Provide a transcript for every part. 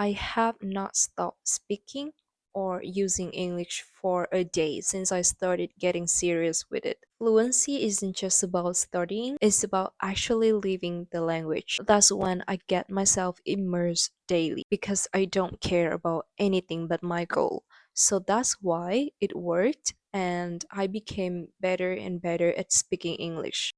I have not stopped speaking or using English for a day since I started getting serious with it. Fluency isn't just about studying, it's about actually living the language. That's when I get myself immersed daily because I don't care about anything but my goal. So that's why it worked and I became better and better at speaking English.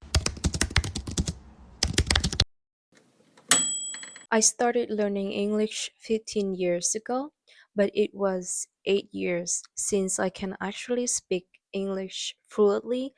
I started learning English 15 years ago, but it was 8 years since I can actually speak English fluently.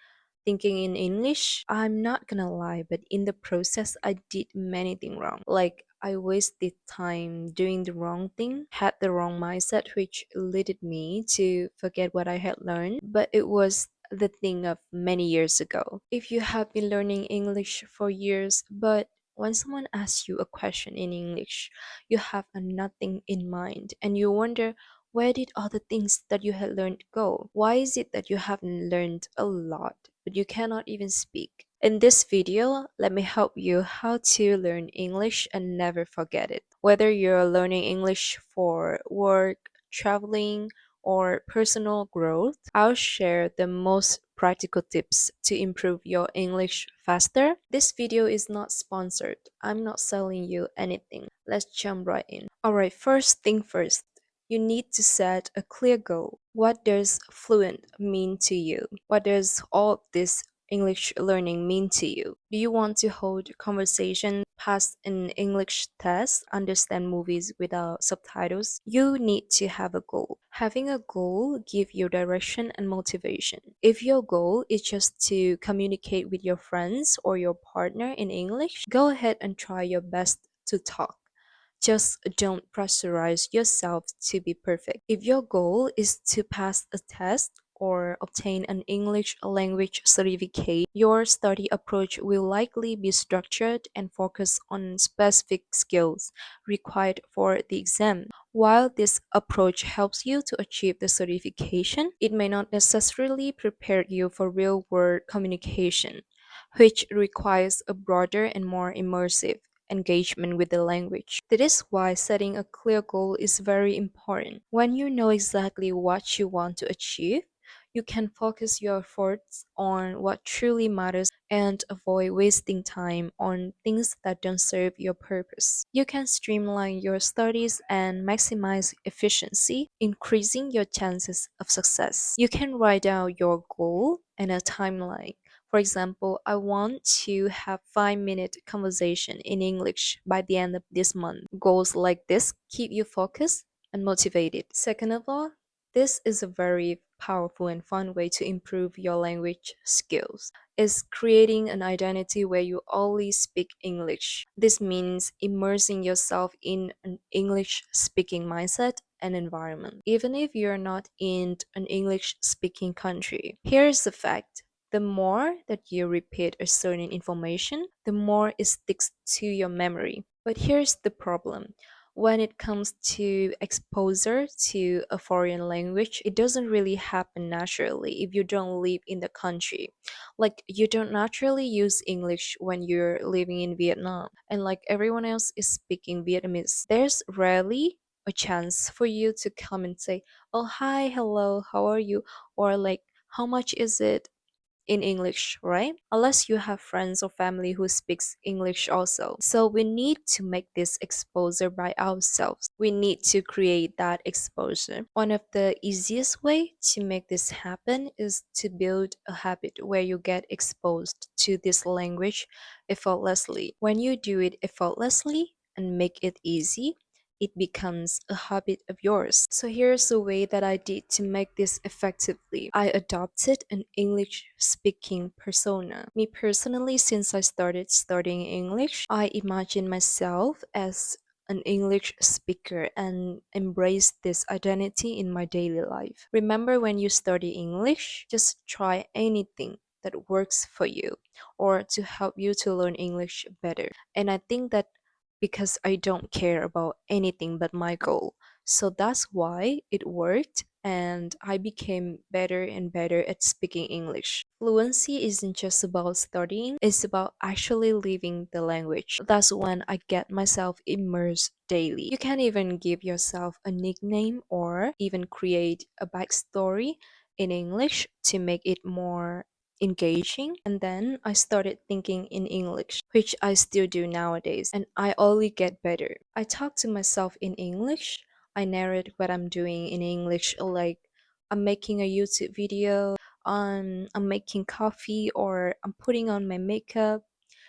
Thinking in English, I'm not gonna lie, but in the process, I did many things wrong. Like, I wasted time doing the wrong thing, had the wrong mindset, which led me to forget what I had learned, but it was the thing of many years ago. If you have been learning English for years, but when someone asks you a question in English, you have a nothing in mind and you wonder where did all the things that you had learned go? Why is it that you haven't learned a lot but you cannot even speak? In this video, let me help you how to learn English and never forget it. Whether you're learning English for work, traveling, or personal growth, I'll share the most practical tips to improve your English faster. This video is not sponsored. I'm not selling you anything. Let's jump right in. Alright, first thing first. You need to set a clear goal. What does fluent mean to you? What does all this English learning mean to you? Do you want to hold conversation, pass an English test, understand movies without subtitles? You need to have a goal. Having a goal gives you direction and motivation. If your goal is just to communicate with your friends or your partner in English, go ahead and try your best to talk. Just don't pressurize yourself to be perfect. If your goal is to pass a test or obtain an English language certificate, your study approach will likely be structured and focus on specific skills required for the exam. While this approach helps you to achieve the certification, it may not necessarily prepare you for real world communication, which requires a broader and more immersive engagement with the language. That is why setting a clear goal is very important. When you know exactly what you want to achieve, you can focus your efforts on what truly matters and avoid wasting time on things that don't serve your purpose. You can streamline your studies and maximize efficiency, increasing your chances of success. You can write down your goal and a timeline. For example, I want to have 5-minute conversation in English by the end of this month. Goals like this keep you focused and motivated. Second of all, this is a very powerful and fun way to improve your language skills. Is creating an identity where you only speak English. This means immersing yourself in an English speaking mindset and environment, even if you're not in an English speaking country. Here's the fact: the more that you repeat a certain information, the more it sticks to your memory. But here's the problem. When it comes to exposure to a foreign language, it doesn't really happen naturally if you don't live in the country. Like, you don't naturally use English when you're living in Vietnam, and like everyone else is speaking Vietnamese. There's rarely a chance for you to come and say, "Oh, hi, hello, how are you?" or like, "How much is it?" in English, right? Unless you have friends or family who speaks English also. So we need to make this exposure by ourselves. We need to create that exposure. One of the easiest way to make this happen is to build a habit where you get exposed to this language effortlessly. When you do it effortlessly and make it easy, it becomes a habit of yours. So here's the way that I did to make this effectively. I adopted an English speaking persona. Me personally, since I started studying English, I imagine myself as an English speaker and embrace this identity in my daily life. Remember, when you study English, just try anything that works for you or to help you to learn English better. And I think that because I don't care about anything but my goal. So that's why it worked, and I became better and better at speaking English. Fluency isn't just about studying, it's about actually living the language. That's when I get myself immersed daily. You can even give yourself a nickname or even create a backstory in English to make it more engaging. And then I started thinking in English, which I still do nowadays, and I only get better. I talk to myself in English. I narrate what I'm doing in English, like I'm making a YouTube video, I'm making coffee, or I'm putting on my makeup.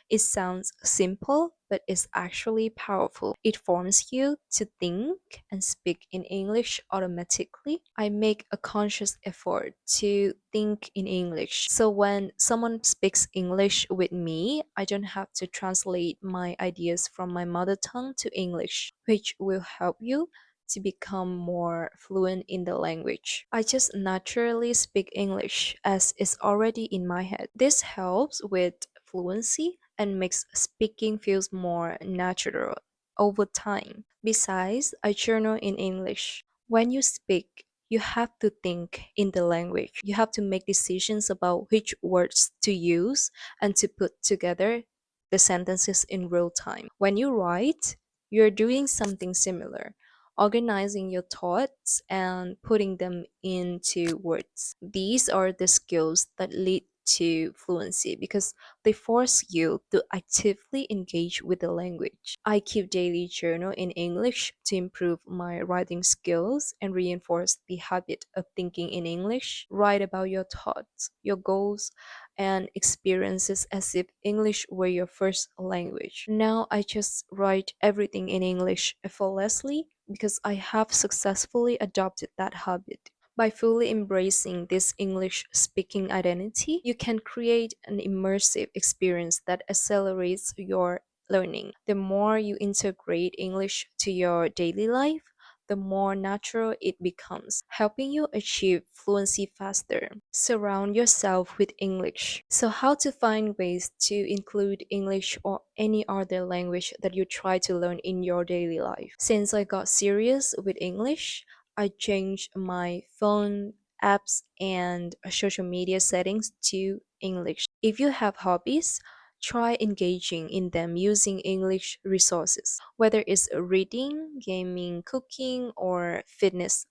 It sounds simple, but it's actually powerful. It forms you to think and speak in English automatically. I make a conscious effort to think in English. So when someone speaks English with me, I don't have to translate my ideas from my mother tongue to English, which will help you to become more fluent in the language. I just naturally speak English as it's already in my head. This helps with fluency and makes speaking feels more natural over time. Besides, I journal in English. When you speak, you have to think in the language. You have to make decisions about which words to use and to put together the sentences in real time. When you write, you're doing something similar, organizing your thoughts and putting them into words. These are the skills that lead to fluency because they force you to actively engage with the language. I keep daily journal in English to improve my writing skills and reinforce the habit of thinking in English. Write about your thoughts, your goals, and experiences as if English were your first language. Now I just write everything in English effortlessly because I have successfully adopted that habit. By fully embracing this English speaking identity, you can create an immersive experience that accelerates your learning. The more you integrate English to your daily life, the more natural it becomes, helping you achieve fluency faster. Surround yourself with English. So, how to find ways to include English or any other language that you try to learn in your daily life? Since I got serious with English, I changed my phone apps and social media settings to English. If you have hobbies, try engaging in them using English resources. Whether it's reading, gaming, cooking, or fitness,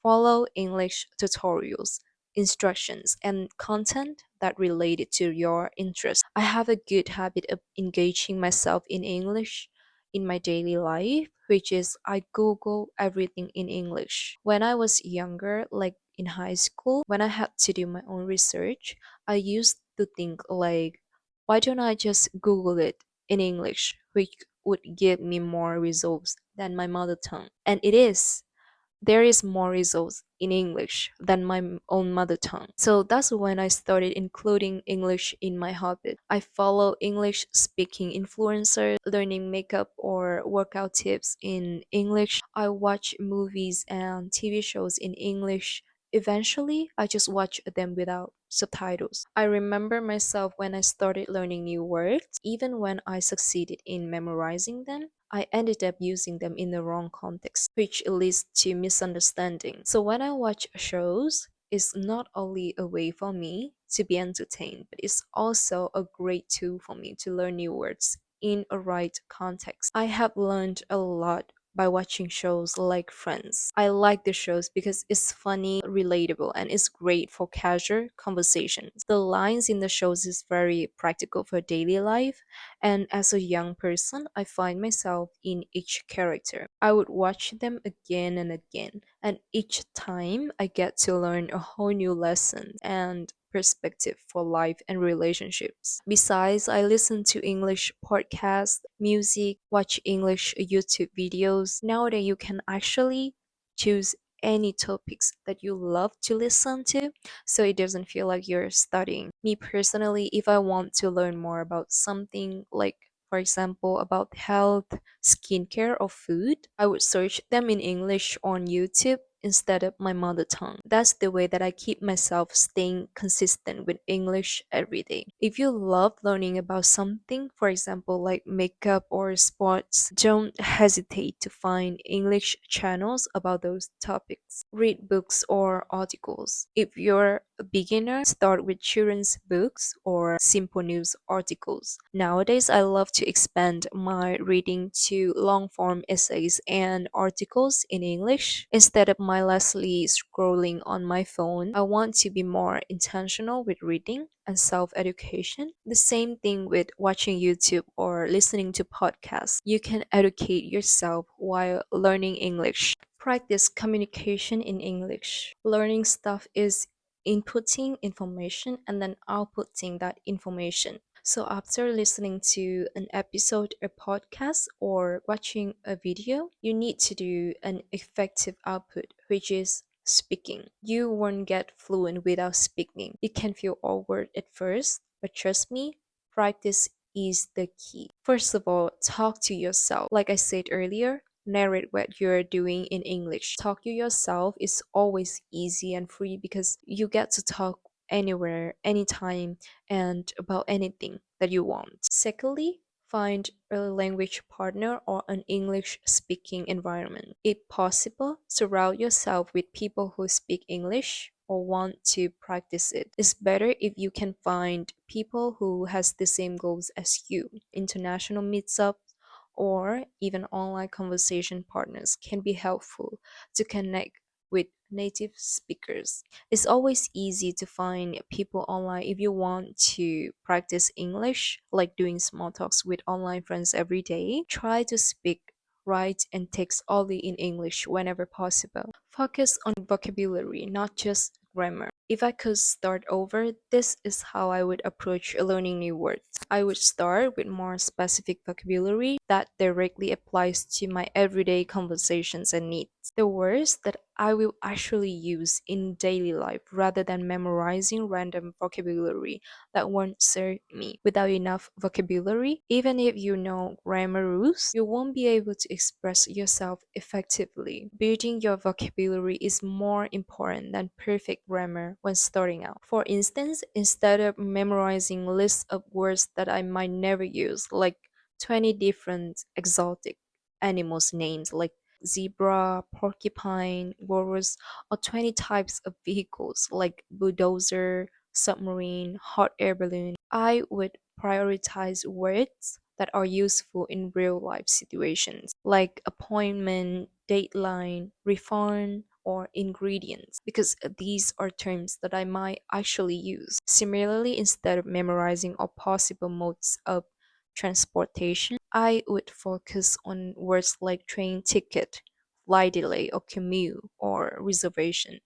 follow English tutorials, instructions, and content that related to your interests. I have a good habit of engaging myself in English in my daily life, which is I Google everything in English. When I was younger, like in high school, when I had to do my own research, I used to think like, why don't I just Google it in English, which would give me more results than my mother tongue? And it is there is more results in English than my own mother tongue. So that's when I started including English in my hobby. I follow English speaking influencers, learning makeup or workout tips in English. I watch movies and TV shows in English. Eventually, I just watch them without subtitles. I remember myself when I started learning new words, even when I succeeded in memorizing them. I ended up using them in the wrong context, which leads to misunderstanding. So when I watch shows, it's not only a way for me to be entertained, but it's also a great tool for me to learn new words in a right context. I have learned a lot by watching shows like Friends. I like the shows because it's funny, relatable, and it's great for casual conversations. The lines in the shows is very practical for daily life, and as a young person, I find myself in each character. I would watch them again and again, and each time I get to learn a whole new lesson and perspective for life and relationships. Besides, I listen to English podcasts, music, watch English YouTube videos. Nowadays, you can actually choose any topics that you love to listen to so it doesn't feel like you're studying. Me personally, if I want to learn more about something like for example, about health, skincare, or food, I would search them in English on YouTube instead of my mother tongue. That's the way that I keep myself staying consistent with English every day. If you love learning about something, for example, like makeup or sports, don't hesitate to find English channels about those topics. Read books or articles. If you're a beginner, start with children's books or simple news articles. Nowadays, I love to expand my reading to long form essays and articles in English instead of mindlessly scrolling on my phone. I want to be more intentional with reading and self education. The same thing with watching YouTube or listening to podcasts. You can educate yourself while learning English. Practice communication in English. Learning stuff is inputting information and then outputting that information. So after listening to an episode, a podcast, or watching a video, you need to do an effective output, which is speaking. You won't get fluent without speaking. It can feel awkward at first, but trust me, practice is the key. First of all, talk to yourself. Like I said earlier, narrate what you're doing in English. Talk to yourself is always easy and free because you get to talk anywhere, anytime, and about anything that you want. Secondly, find a language partner or an English speaking environment. If possible, surround yourself with people who speak English or want to practice it. It's better if you can find people who has the same goals as you. International meetups or even online conversation partners can be helpful to connect with native speakers. It's always easy to find people online if you want to practice English, like doing small talks with online friends every day. Try to speak, write, and text only in English whenever possible. Focus on vocabulary, not just grammar. If I could start over, this is how I would approach learning new words. I would start with more specific vocabulary that directly applies to my everyday conversations and needs. The words that I will actually use in daily life rather than memorizing random vocabulary that won't serve me. Without enough vocabulary, even if you know grammar rules, you won't be able to express yourself effectively. Building your vocabulary is more important than perfect grammar when starting out. For instance, instead of memorizing lists of words that I might never use, like 20 different exotic animals' names, like zebra, porcupine, walrus, or 20 types of vehicles like bulldozer, submarine, hot air balloon, I would prioritize words that are useful in real life situations like appointment, deadline, refund, or ingredients because these are terms that I might actually use. Similarly, instead of memorizing all possible modes of transportation, I would focus on words like train ticket, flight delay, or commute, or reservation,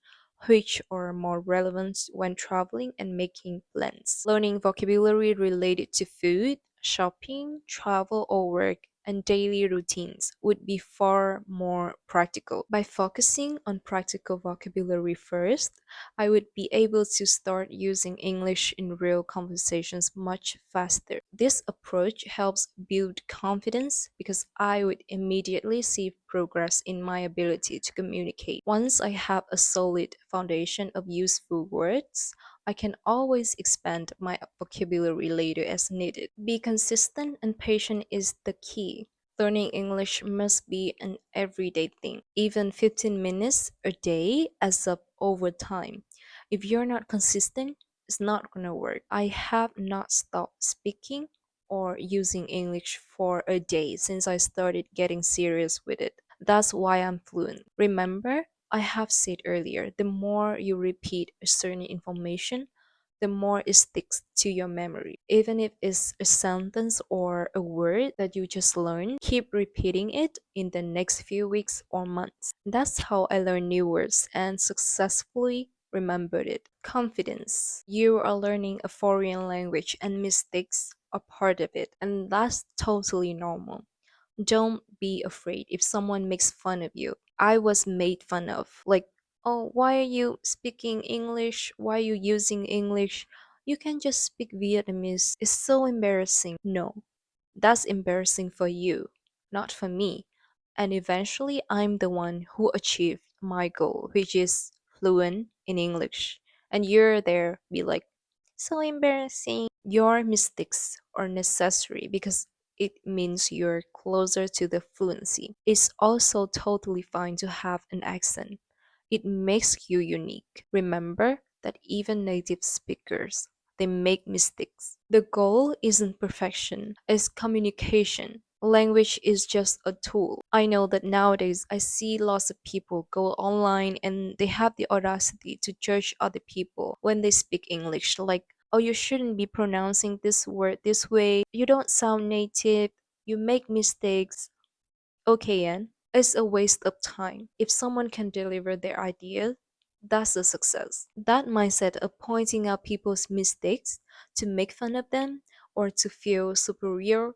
which are more relevant when traveling and making plans. Learning vocabulary related to food, shopping, travel, or work and daily routines would be far more practical. By focusing on practical vocabulary first, I would be able to start using English in real conversations much faster. This approach helps build confidence because I would immediately see progress in my ability to communicate. Once I have a solid foundation of useful words, I can always expand my vocabulary later as needed. Be consistent and patient is the key. Learning English must be an everyday thing. Even 15 minutes a day adds up over time. If you're not consistent, it's not gonna work. I have not stopped speaking or using English for a day since I started getting serious with it. That's why I'm fluent. Remember, I have said earlier, the more you repeat a certain information, the more it sticks to your memory. Even if it's a sentence or a word that you just learned, keep repeating it in the next few weeks or months. That's how I learned new words and successfully remembered it. Confidence. You are learning a foreign language and mistakes are part of it, and that's totally normal. Don't be afraid if someone makes fun of you. I was made fun of. Like, oh, why are you speaking English? Why are you using English? You can just speak Vietnamese. It's so embarrassing. No, that's embarrassing for you, not for me. And eventually, I'm the one who achieved my goal, which is fluent in English. And you're there, be like, so embarrassing. Your mistakes are necessary because it means you're closer to the fluency. It's also totally fine to have an accent. It makes you unique. Remember that even native speakers, they make mistakes. The goal isn't perfection, it's communication. Language is just a tool. I know that nowadays I see lots of people go online and they have the audacity to judge other people when they speak English, like, oh, you shouldn't be pronouncing this word this way, you don't sound native, you make mistakes. Okay, Ian, it's a waste of time. If someone can deliver their idea, that's a success. That mindset of pointing out people's mistakes to make fun of them or to feel superior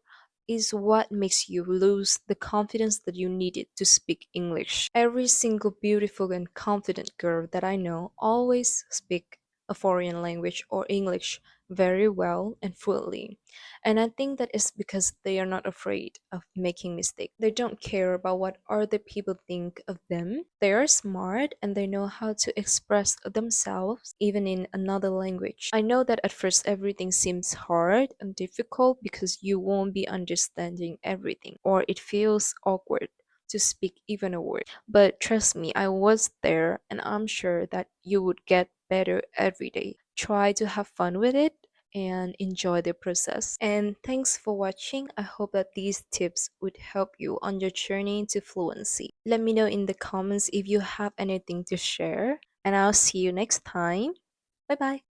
is what makes you lose the confidence that you needed to speak English. Every single beautiful and confident girl that I know always speak a foreign language or English very well and fluently. And I think that is because they are not afraid of making mistakes. They don't care about what other people think of them. They are smart and they know how to express themselves even in another language. I know that at first everything seems hard and difficult because you won't be understanding everything or it feels awkward to speak even a word. But trust me, I was there and I'm sure that you would get better every day. Try to have fun with it and enjoy the process. And thanks for watching. I hope that these tips would help you on your journey to fluency. Let me know in the comments if you have anything to share, and I'll see you next time. Bye bye.